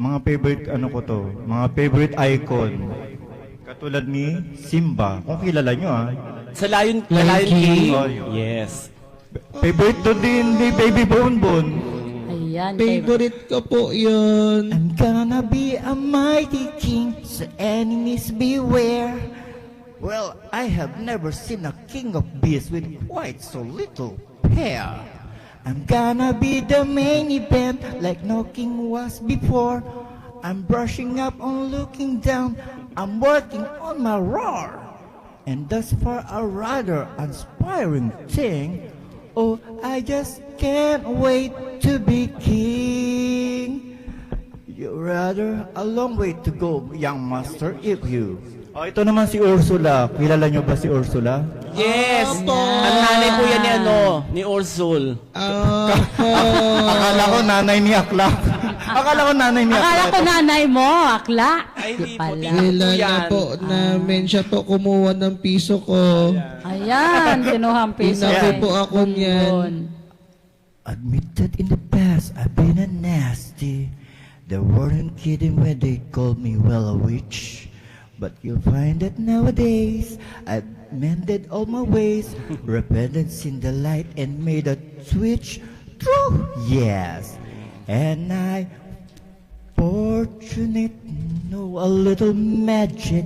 Mga favorite ano ko to, mga favorite icon. Katulad ni Simba, kung kilala nyo Sa Lion Lion King. Oh, yun. Yes. Favorite to din ni Baby Bonbon. Ayan. Favorite ko po yun. I'm gonna be a mighty king, so enemies beware. Well, I have never seen a king of beasts with quite so little hair. I'm gonna be the main event like no king was before. I'm brushing up on looking down. I'm working on my roar. And thus far a rather inspiring thing. Oh, I just can't wait to be king. You're rather a long way to go, young master, if you... Oh, ito naman si Ursula. Kilala nyo ba si Ursula? Yes. Ang nanay po yan ni Ursul. Akala ko nanay ni Akla. Akala ko nanay ni Akla. Akala ko nanay mo, akla. Ay, hindi po. Pala. Tito po Kilala yan. po namin. Siya po kumuha ng piso ko. Ayan, kinuhang piso. Inabi po ako niyan. Bonbon. Admitted in the past I've been a nasty. They weren't kidding when they called me well a witch. But you'll find that nowadays I've mended all my ways, repented in the light and made a switch. True, yes. And I fortunate know a little magic.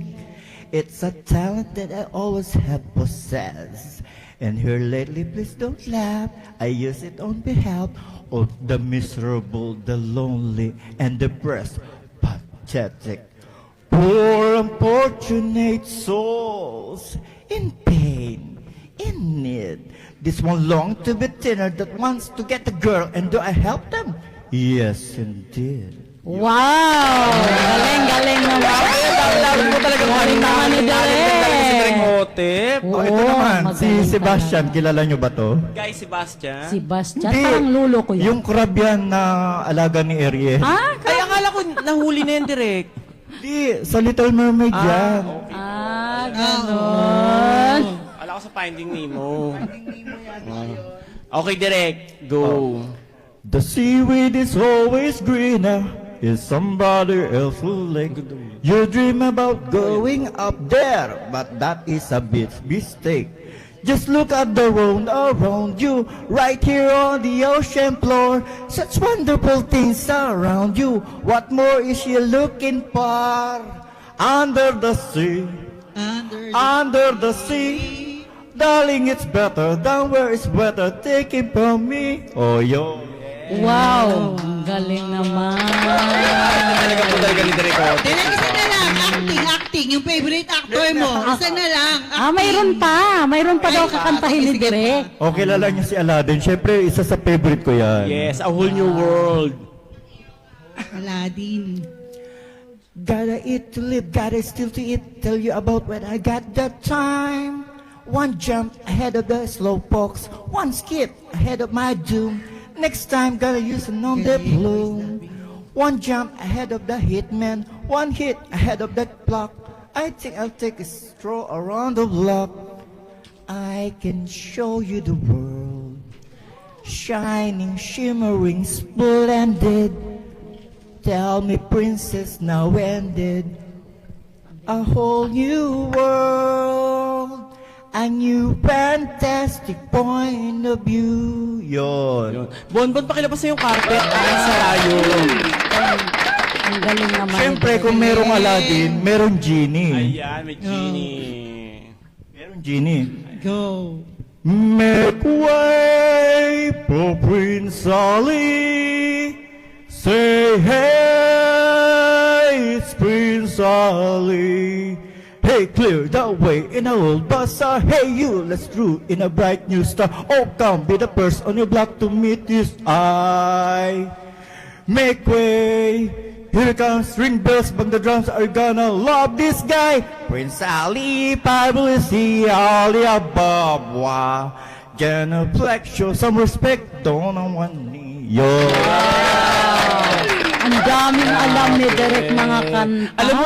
It's a talent that I always have possessed. And here lately, please don't laugh. I use it on behalf of the miserable, the lonely, and depressed, pathetic, poor, unfortunate souls in pain, in need. This one long to be thinner that wants to get a girl, and do I help them? Yes, indeed. Wow! Galing naman. Lalo po talaga Galing naman ni Si Greg Direk. Hotep. Oh, ito naman, si magaling Sebastian. Kilala nyo ba to? Guys, Sebastian. Si Bastian, parang lulo ko yun. Yung crab yan na alaga ni Ariel. Ah, Ay, akala ko nahuli na yan direct. Di, sa Little Mermaid yan. ganon. Akala ko sa Finding Nemo. Okay, direct. Go. The seaweed is always greener in somebody else's lake. You dream about going up there, but that is a big mistake. Just look at the road around you, right here on the ocean floor. Such wonderful things around you. What more is you looking for? Under the sea, under the sea. Darling, it's better than where it's better. Take it from me. Oh, yo. Wow, ang galing naman. Talaga po talaga ni Direk Hotep. Direk, isa na lang. Acting. Yung favorite actor mo. Isa na lang. Mayroon pa. Mayroon pa daw kakantahin ni Direk. O, kilala niyo si Aladdin. Siyempre, isa sa favorite ko yan. Yes, A Whole New World. Aladdin. Gotta eat to live, gotta steal to eat. Tell you about when I got that time. One jump ahead of the slow fox, one skip ahead of my doom. Next time, gotta use an on the bloom. One jump ahead of the hitman, one hit ahead of that block. I think I'll take a stroll around the block. I can show you the world, shining, shimmering, splendid. Tell me, princess, now ended. A whole new world, a new fantastic point of view. Yon. Bonbon, pakilabas na yung carpet. Ay, sarayo. Ang galing naman. Siyempre, kung merong Aladdin, merong Genie. Ayan, may genie. Merong Genie. Go. Make way for Prince Ali. Say hey, it's Prince Ali. Hey, clear the way in a old bazaar. Hey, you, let's through in a bright new star. Oh, come, be the first on your block to meet this eye. Make way. Here comes ring bells, bang the drums are gonna love this guy. Prince Ali, publicity, Ali above. Wow. Genuflect, show some respect, don't on one knee. Yo. Ang daming alam ni Direk mga kanta. Alam mo,